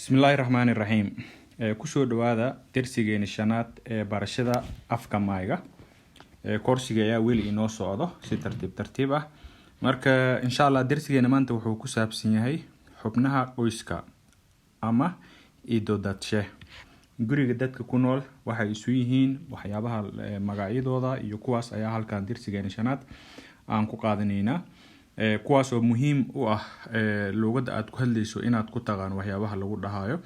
Bismillahirrahmanirrahim. Kusoo dhawaada darsigeena shanaad ee barashada afka Maayga. Koorsiga ayaa weli inoo socdo si tartiib ah. Marka insha Allah darsigeena maanta wuxuu ku saabsan yahay xubnaha qoyska ama idodadshe. Guriga dadka ku nool waxay isu yihiin waxyaabaha magacyadooda iyo kuwaas ayaa halkan darsigeena shanaad aan ku qaadanaynaa. Kuwaas oo muhiim u ah luqadda aad ku hadlayso inaad ku taqaan waxyaabaha lagu dhahayo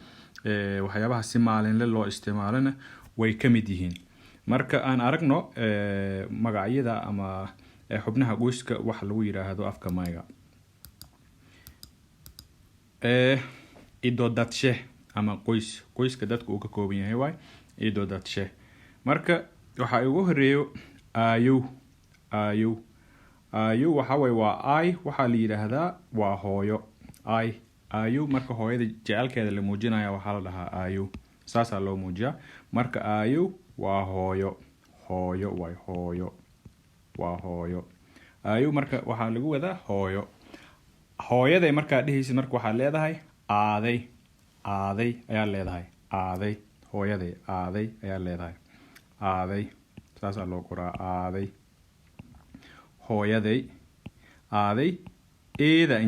waxyaabaha si maalinle loo isticmaalana way ka mid yihiin. Marka aan aragno magacyada ama xubnaha qoyska waxa lagu yiraahdo afka Maayga. Idodadshe ama qoyska dadku uu ka kooban yahay way idodadshe. Marka waxa ugu horeeyo ayu waxa way waa ay waxa la yiraahdaa waa hooyo ayu marka hooyada jecelkeeda la muujinayo waxa la dhahaa ayu saasa loo muujiyaa marka ayu waa hooyo waa hooyo ayu marka waxa lagu wadaa hooyaday marka dhihaysi marka waxa leedahay aaday ayaa leedahay hooyaday aaday ayaa leedahay saasa loo qoraa aaday hooyaday aaday eeda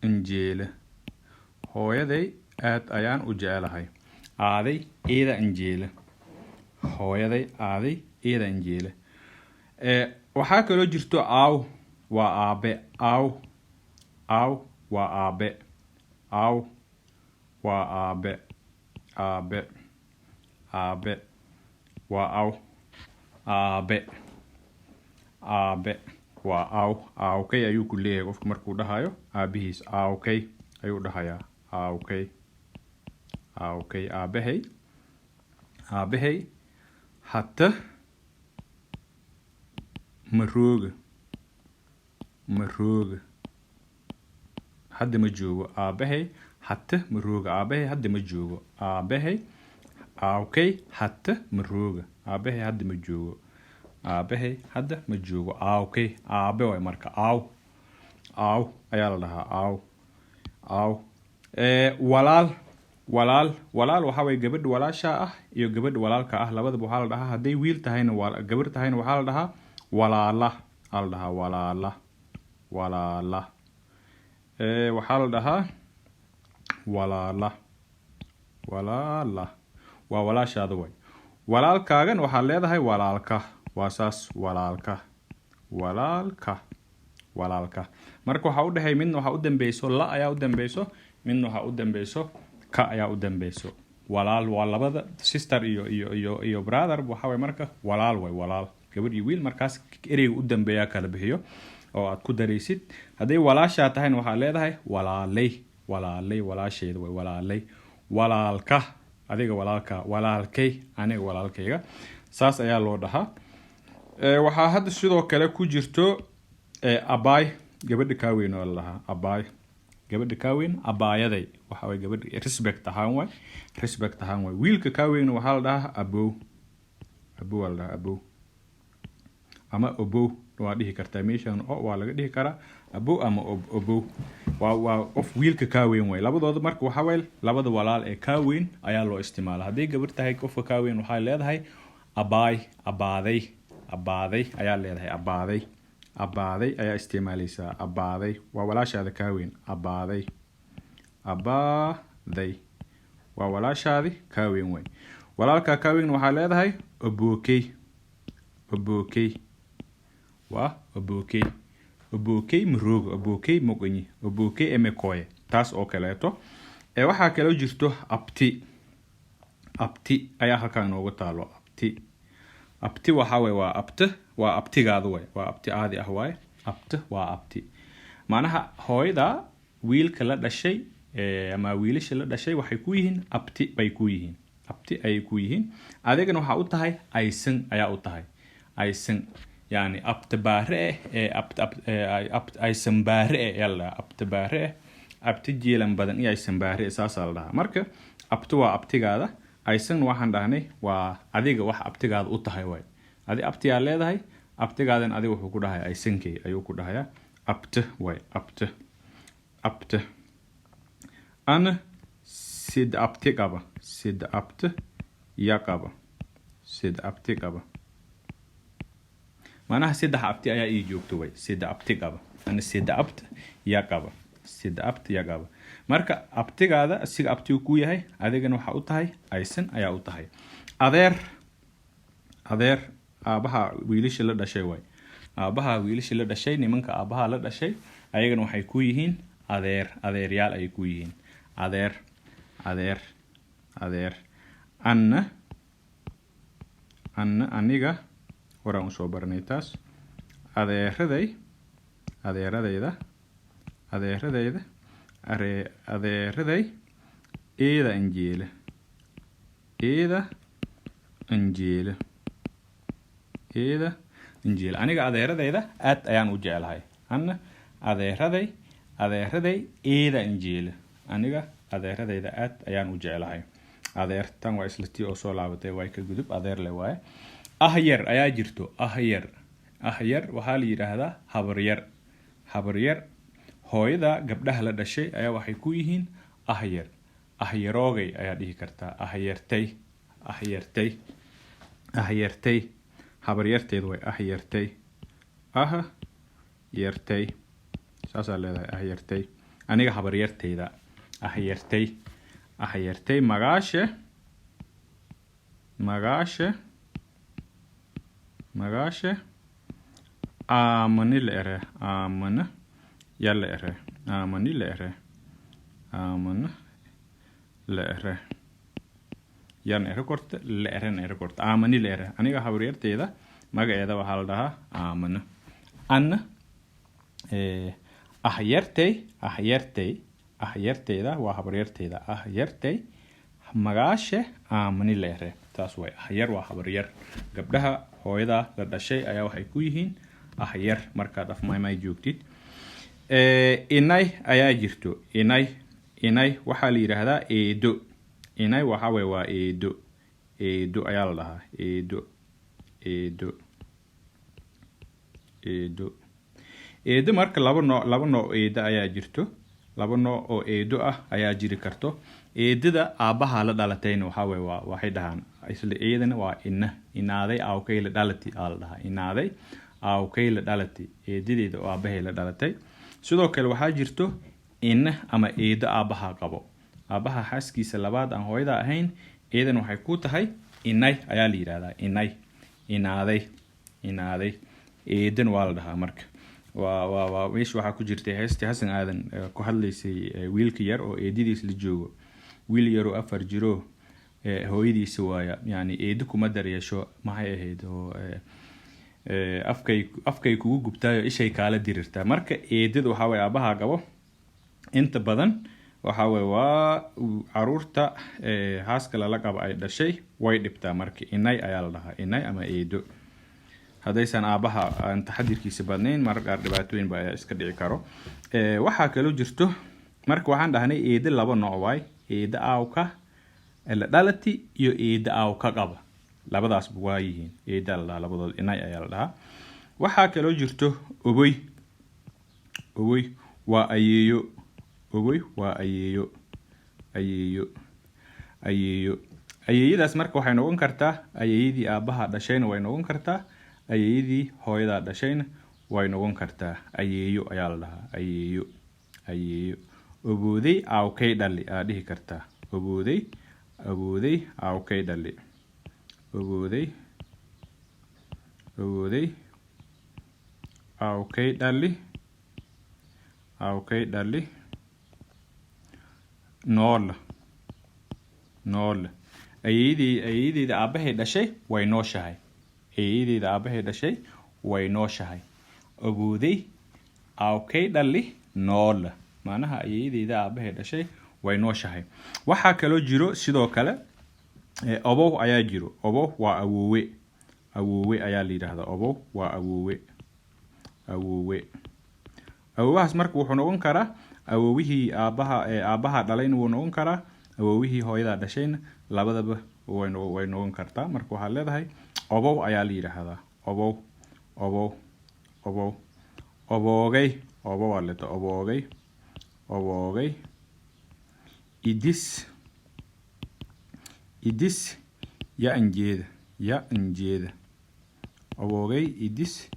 injeele hooyaday aad ayaan u jecelahay aaday eeda injeele hooyaday aaday eeda injeele waxa kale jirto aaw waa aabe aaw waa aabe waa aaw aabe waa aawkay ayuu ku leeyahay qofku markuu dhahayo aabihiis aawkay ayuu dhahayaa aawkay aabahay hata marooga hadda ma joogo aabahay hata marooga aabahay hadda ma joogo aawkay hata marooga aabahay hadda ma joogo aawkay aabe way marka aaw ayaa la dhahaa aaw walaal waxa way gabadh walaasha ah iyo gabadh walaalka ah labadaba waxa la dhahaa haday wiil tahayna gabar tahayna waxa la dhahaa walaala waxa la dhahaa walaala waa walaashaada way walaalkaagan waxa leedahay walaalka waa saas walaalka marka waxa u dhahay midna waxa u dambeeyso la ayaa u dambeeyso midna waxa u dambeeyso ka ayaa u dambeeyso walaal waa labada sister iyo brother waxa way marka walaal gabadh iyo wiil markaas ereyga u dambeeya kala bixiyo oo aad ku dareysid haday walaasha tahayna waxa leedahay walaalay walaasheed way walaalka adiga walaalkay aniga walaalkayga saas ayaa loo dhahaa waxa hadda sidoo kale ku jirto abaay gabadha ka weyn oo la dhahaa abaay gabadha ka weyn abaayaday waxa way gabadha respect ahaan way wiilka ka weyn waxa la dhahaa abow ama obow waa dhihi kartaa meeshan waa laga dhihi karaa abow ama obow waa qof wiilka ka weyn way labadooda marka waxa way labada walaal ee ka weyn ayaa loo isticmaalaa haday gabar tahay qofka ka weyn waxa leedahay abaaday ayaa leedahay abaaday ayaa isticmaalaysaa abaaday waa walaashaada ka weyn abaaday waa walaashaadi ka weyn way walaalka ka weyn waxa leedahay abookay waa abookay maroogo abookay moqonyi abookay emekoye taas oo kaleeto waxa kale jirto abti ayaa halkaan nooga taalo abti waxa way waa abtigaadu way waa abti aadi ah way waa abti macnaha hooyada wiilka la dhashay ama wiilasha la dhashay waxay ku yihiin abti ay ku yihiin adigana waxa u tahay aysan ayaa u tahay aysan yani abtabaare aysan baare yalla abtabaare abti jeelan badan iyo aysan baare saas la dhahaa marka abti waa abtigaada aysan waxaan dhahnay waa adiga wax abtigaada u tahay way adi abtiyaa leedahay abtigaadan adiga wuxuu ku dhahay aysankay ayuu ku dhahayaa abta way abta أنا سيد أبتي قبا سيد أبت يا قبا سيد أبتي قبا معناها سيد أبتي أيا يجوكتوي سيد أبتي قبا أنا سيد أبت يا قبا سيد أبت يا قبا marka abtigaada asiga abtigu ku yahay adigana waxa u tahay aysan ayaa u tahay adeer aabaha wiilasha la dhashay way aabaha wiilasha la dhashay nimanka aabaha la dhashay ayagana waxay ku yihiin adeeryaal ay ku yihiin adeer anna aniga waraan soo barnay taas adeeradayda adeeraday eeda anjeela aniga adeeradayda aad ayaan u jecelahay anna adeeraday eeda anjeela aniga adeeradayda aad ayaan u jecelahay adeertan waa islatii oo soo laabatay way ka gudub adeer le waaye ahyar ayaa jirto ahyar waxaa la yiraahdaa habaryar hooyada gabdhaha la dhashay ayaa waxay ku yihiin ahyaroogay ayaa dhihi kartaa ahyartay habaryarteed way ahyartay saasaa leedahay ahyartay aniga habaryarteyda ahyartay magaashe aamani la ere aamana yalla ere aamani la ere aamana la ere yan ere korta la eren ere korta aamani la ere aniga habaryarteyda magaceeda waxaa la dhahaa aamana anna ahyarteyda waa habaryarteyda ahyartey magaashe aamani la ere taas way ahyar waa habaryar gabdhaha hooyada la dhashay ayaa waxay ku yihiin ahyar markaad afmaymay joogtid inay ayaa jirto inay waxaa la yiraahdaa eedo inay waxa way waa eedo ayaa la dhahaa eedo marka laba nooc eedo ayaa jirto laba nooc oo eedo ah ayaa jiri karto eedada aabaha la dhalatayna waxa way waxay dhahaan isla eedana waa inaaday aawkay la dhalati aa la dhahaa inaaday aawkay la dhalati eedadeeda oo aabahay la dhalatay sidoo kale waxaa jirto ama eedo aabaha qabo aabaha xaaskiisa labaad aan hooyada ahayn eedan waxay ku tahay inay ayaa la yiraahdaa inaaday eedan waa la dhahaa marka waa meesha waxaa ku jirtay heestii Xasan Aadan ku hadlaysay wiilka yar oo eedadiis la joogo wiil yar oo 4 jiro hooyadiisa waaya yani eedo kuma daryeesho maxay ahayd oo afkay kugu gubtaayo ishay kaala dirirtaa marka eedadu waxa way aabaha qabo inta badan waxa way waa caruurta haaska la qabo ay dhashay way dhibtaa marka inay ayaa la dhahaa inay ama eedo hadaysan aabaha aan taxadirkiisa badnayn marka dhibaatooyin baa iska dhici karo waxa kale oo jirto marka waxaan dhahnay eedo laba nooc waay eedo aawka la dhalati iyo eedo aawka qaba labadaas waa yihiin eedo la labadood inay ayaa la dhahaa waxa kale oo jirto oboy waa ayeeyo ayeeyadaas marka waxay noqon kartaa ayeeyadii aabaha dhashayna way noqon kartaa ayeeyadii hooyada dhashayna way noqon kartaa ayeeyo ayaa la dhahaa ayeeyo obooday aawkay dhali aa dhihi kartaa obooday aawkay dhali obooday aawkay dhali nool ayeeyadeeda aabahay dhashay way nooshahay ayeeyadeeda aabahay dhashay way nooshahay obooday aawkay dhali nool maanaha ayeeyadeeda aabahay dhashay way nooshahay waxa kale jiro sidoo kale obow ayaa jiro obow waa awoowe ayaa la yiraahdaa obow waa awoowe awoowahaas marka wuxuu noqon karaa awoowihii aabaha dhalayna wuu noqon karaa awoowihii hooyada dhashayna labadaba way noqon kartaa marka waxaa leedahay obow ayaa la yiraahdaa oboogay idis ya anjeeda awogay idis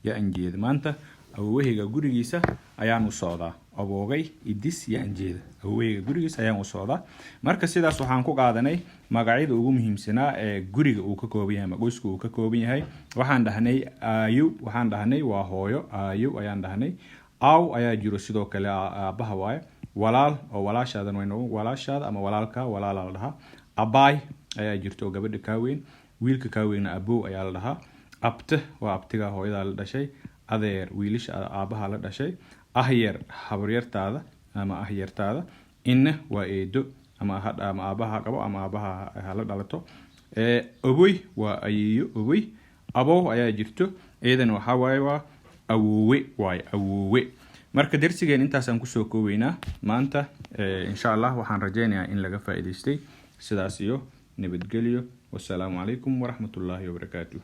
ya anjeeda maanta awoweyga gurigiisa ayaan u socdaa awogay idis ya anjeeda awoweyga gurigiisa ayaan u socdaa marka sidaas waxaan ku qaadanay magacyada ugu muhiimsanaa ee guriga uu ka kooban yahay qoyska uu ka kooban yahay waxaan dhahnay aayo waxaan dhahnay waa hooyo aayo ayaan dhahnay aw ayaa jiro sidoo kale aabaha waaye walaal oo walaashaadan way noqon walaashaada ama walaalka walaal la dhahaa abaay ayaa jirto gabadha ka weyn wiilka ka weyn abow ayaa la dhahaa abte waa abtiga hooyada la dhashay adeer wiilisha aabaha la dhashay ahyar habaryartaada ama ahyartaada inna waa eedo ama aabaha qabo ama aabaha la dhalato oboy waa ayeeyo oboy abow ayaa jirto eedan waxa waaye waa awowe marka darsigeen intaasaan kusoo koobaynaa maanta insha Allah waxaan rajaynayaa in laga faa'iideystay sidaas iyo nabadgelyo wassalaamu calaykum waraxmatullaahi wabarakaatuh